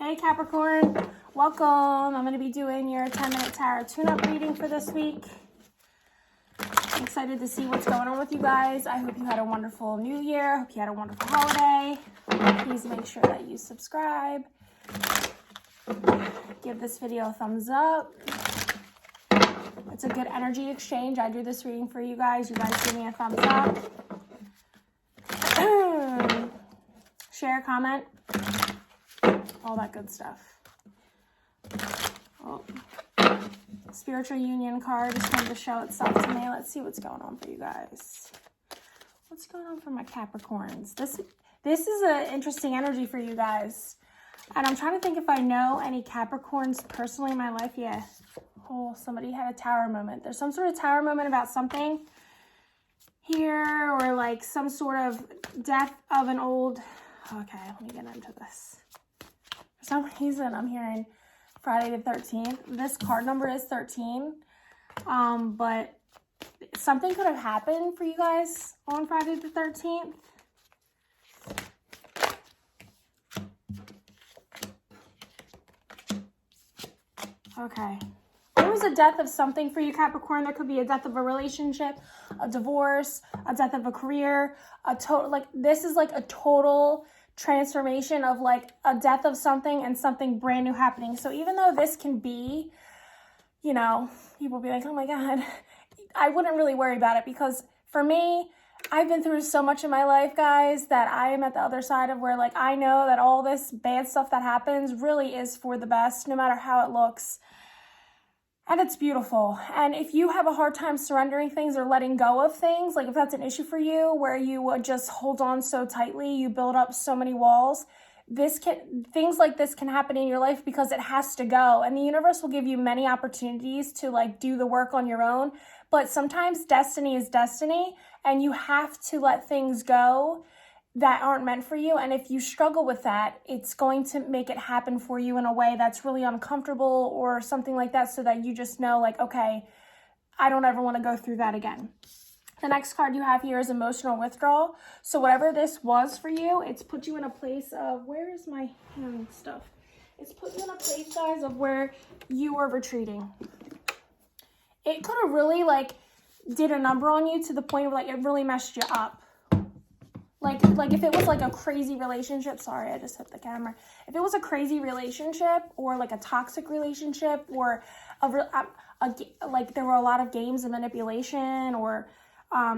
Hey Capricorn, welcome. I'm going to be doing your 10-minute tarot tune-up reading for this week. I'm excited to see what's going on with you guys. I hope you had a wonderful new year. I hope you had a wonderful holiday. Please make sure that you subscribe. Give this video a thumbs up. It's a good energy exchange. I do this reading for you guys. You guys give me a thumbs up. Share, comment. All that good stuff. Oh. Spiritual union card just wanted to show itself to me. Let's see what's going on for you guys. What's going on for my Capricorns? This is an interesting energy for you guys. And I'm trying to think if I know any Capricorns personally in my life. Yeah. Oh, somebody had a tower moment. There's some sort of tower moment about something here, or like some sort of death of an old... Okay, let me get into this. For some reason, I'm hearing Friday the 13th. This card number is 13. But something could have happened for you guys on Friday the 13th. Okay. There was a death of something for you, Capricorn. There could be a death of a relationship, a divorce, a death of a career, this is like a total transformation of like a death of something and something brand new happening. So even though this can be, you know, people be like, oh my God, I wouldn't really worry about it, because for me, I've been through so much in my life, guys, that I am at the other side of where like I know that all this bad stuff that happens really is for the best, no matter how it looks. And it's beautiful. And if you have a hard time surrendering things or letting go of things, like if that's an issue for you where you would just hold on so tightly, you build up so many walls, things like this can happen in your life because it has to go. And the universe will give you many opportunities to like do the work on your own. But sometimes destiny is destiny, and you have to let things go that aren't meant for you. And if you struggle with that, it's going to make it happen for you in a way that's really uncomfortable or something like that, so that you just know like, okay, I don't ever want to go through that again. The next card you have here is emotional withdrawal. So whatever this was for you, it's put you in a place of, where is my hand stuff? It's put you in a place, guys, of where you were retreating. It could have really like did a number on you to the point of like it really messed you up. Like if it was like a crazy relationship, sorry, I just hit the camera. If it was a crazy relationship or like a toxic relationship, or like there were a lot of games and manipulation or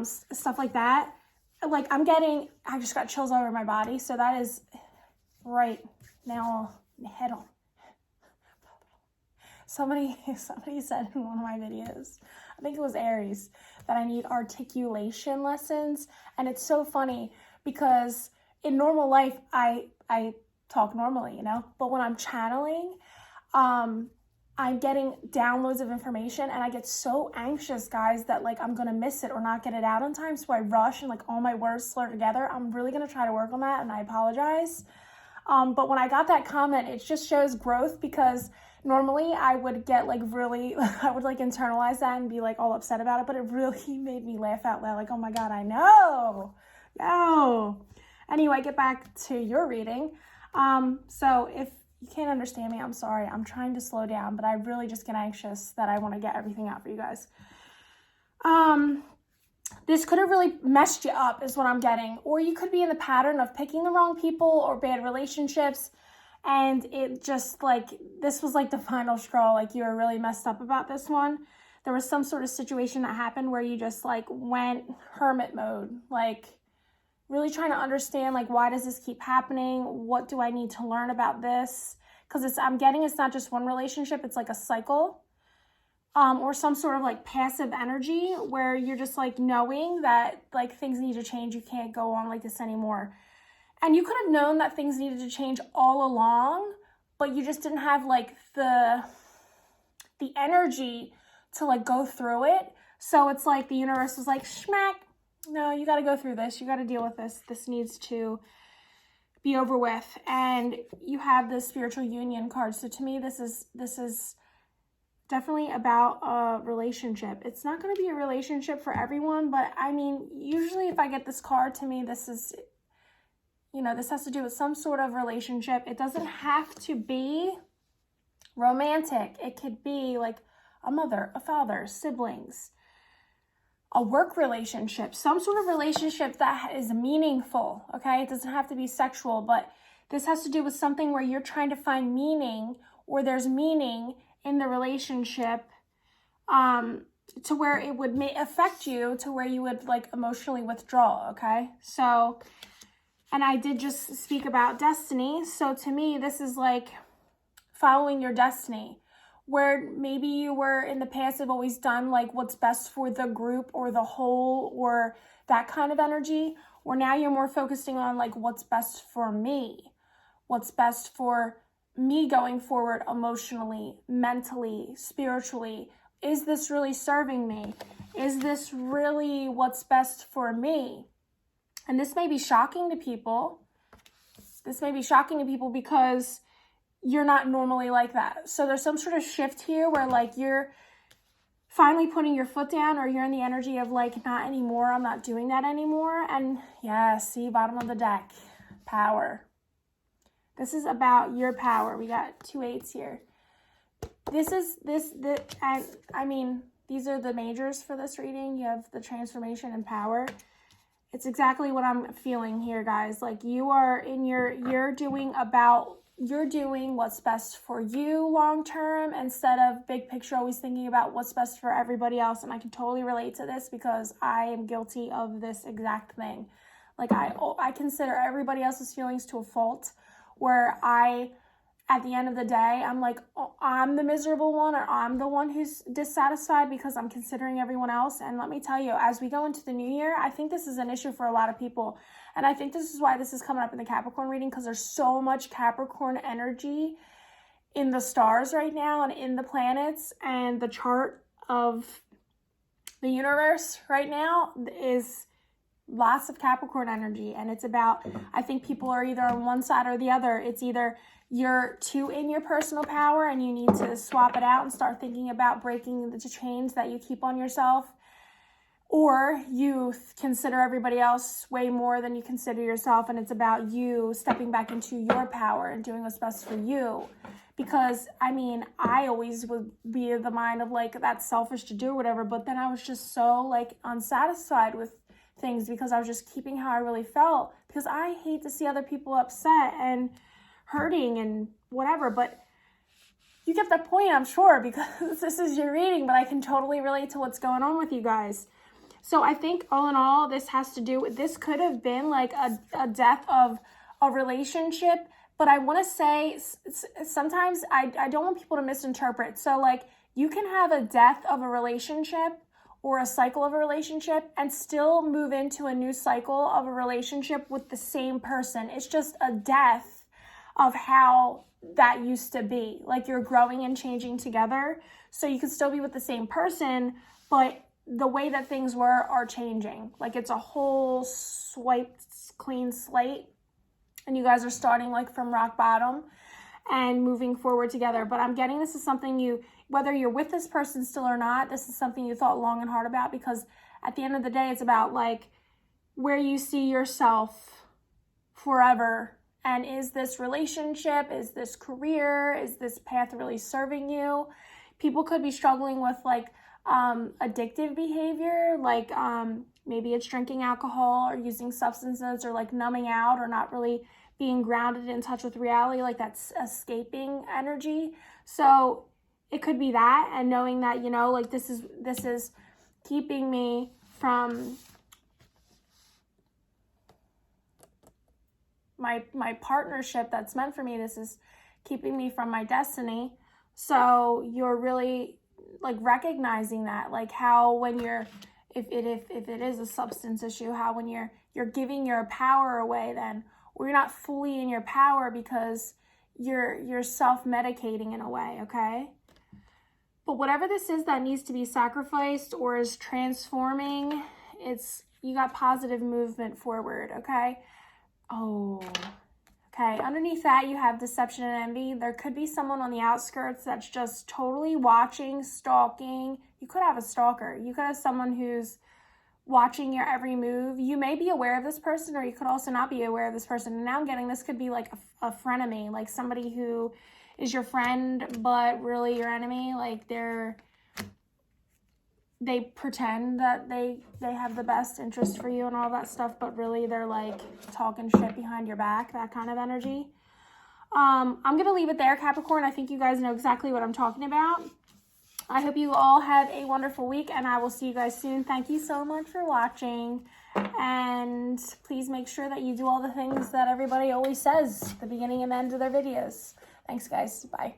stuff like that, like I just got chills all over my body. So that is right now, head on. Somebody said in one of my videos, I think it was Aries, that I need articulation lessons. And it's so funny because in normal life, I talk normally, you know, but when I'm channeling, I'm getting downloads of information, and I get so anxious, guys, that like I'm going to miss it or not get it out on time. So I rush and like all my words slur together. I'm really going to try to work on that, and I apologize. But when I got that comment, it just shows growth, because normally I would get like really, I would like internalize that and be like all upset about it, but it really made me laugh out loud. Like, oh my God, I know. No. Anyway, get back to your reading. So if you can't understand me, I'm sorry. I'm trying to slow down, but I really just get anxious that I want to get everything out for you guys. This could have really messed you up is what I'm getting. Or you could be in the pattern of picking the wrong people or bad relationships. And it just like, this was like the final straw. Like you were really messed up about this one. There was some sort of situation that happened where you just like went hermit mode. Like really trying to understand, like, why does this keep happening? What do I need to learn about this? Because I'm getting it's not just one relationship. It's like a cycle. Or some sort of like passive energy where you're just like knowing that like things need to change. You can't go on like this anymore. And you could have known that things needed to change all along, but you just didn't have like the energy to like go through it. So it's like the universe was like, schmack, no, you got to go through this. You got to deal with this. This needs to be over with. And you have the spiritual union card. So to me, this is definitely about a relationship. It's not going to be a relationship for everyone, but I mean, usually if I get this card, to me, this is you know, this has to do with some sort of relationship. It doesn't have to be romantic. It could be like a mother, a father, siblings, a work relationship, some sort of relationship that is meaningful, okay? It doesn't have to be sexual, but this has to do with something where you're trying to find meaning, or there's meaning in the relationship, to where it would affect you, to where you would like emotionally withdraw, okay? So, and I did just speak about destiny. So to me, this is like following your destiny, where maybe you were in the past have always done like what's best for the group or the whole or that kind of energy, or now you're more focusing on like what's best for me, what's best for me going forward emotionally, mentally, spiritually. Is this really serving me? Is this really what's best for me? And this may be shocking to people. This may be shocking to people because you're not normally like that. So there's some sort of shift here where like you're finally putting your foot down, or you're in the energy of like, not anymore, I'm not doing that anymore. And yeah, see, bottom of the deck, power. This is about your power. We got 2 8s here. And I mean, these are the majors for this reading. You have the transformation and power. It's exactly what I'm feeling here, guys. Like you are in you're doing what's best for you long term, instead of big picture, always thinking about what's best for everybody else. And I can totally relate to this because I am guilty of this exact thing. Like I consider everybody else's feelings to a fault, where at the end of the day, I'm like, oh, I'm the miserable one, or I'm the one who's dissatisfied because I'm considering everyone else. And let me tell you, as we go into the new year, I think this is an issue for a lot of people. And I think this is why this is coming up in the Capricorn reading, because there's so much Capricorn energy in the stars right now and in the planets, and the chart of the universe right now is lots of Capricorn energy. And it's about, I think people are either on one side or the other. It's either you're too in your personal power and you need to swap it out and start thinking about breaking the chains that you keep on yourself, or you consider everybody else way more than you consider yourself, and it's about you stepping back into your power and doing what's best for you. Because I mean, I always would be of the mind of like, that's selfish to do or whatever, but then I was just so like unsatisfied with things because I was just keeping how I really felt, because I hate to see other people upset and hurting and whatever. But you get the point, I'm sure, because this is your reading, but I can totally relate to what's going on with you guys. So I think all in all, this has to do with, this could have been like a death of a relationship, but I want to say sometimes I don't want people to misinterpret. So like you can have a death of a relationship or a cycle of a relationship and still move into a new cycle of a relationship with the same person. It's just a death of how that used to be. Like you're growing and changing together. So you could still be with the same person, but the way that things were are changing. Like it's a whole swiped clean slate, and you guys are starting like from rock bottom and moving forward together. But I'm getting this is something you, whether you're with this person still or not, this is something you thought long and hard about, because at the end of the day, it's about like where you see yourself forever. And is this relationship, is this career, is this path really serving you? People could be struggling with like addictive behavior, like maybe it's drinking alcohol or using substances, or like numbing out, or not really being grounded in touch with reality, like that's escaping energy. So it could be that, and knowing that, you know, like this is keeping me from my partnership that's meant for me. This is keeping me from my destiny. So you're really like recognizing that, like how when you're, if it is a substance issue, how when you're giving your power away then, or you're not fully in your power because you're self-medicating in a way, okay? But whatever this is that needs to be sacrificed or is transforming, you got positive movement forward, okay? Oh, okay. Underneath that, you have deception and envy. There could be someone on the outskirts that's just totally watching, stalking. You could have a stalker. You could have someone who's watching your every move. You may be aware of this person, or you could also not be aware of this person. And now I'm getting this could be like a frenemy, like somebody who is your friend, but really your enemy. Like they pretend that they have the best interest for you and all that stuff, but really they're like talking shit behind your back, that kind of energy. I'm going to leave it there, Capricorn. I think you guys know exactly what I'm talking about. I hope you all have a wonderful week, and I will see you guys soon. Thank you so much for watching, and please make sure that you do all the things that everybody always says at the beginning and end of their videos. Thanks, guys. Bye.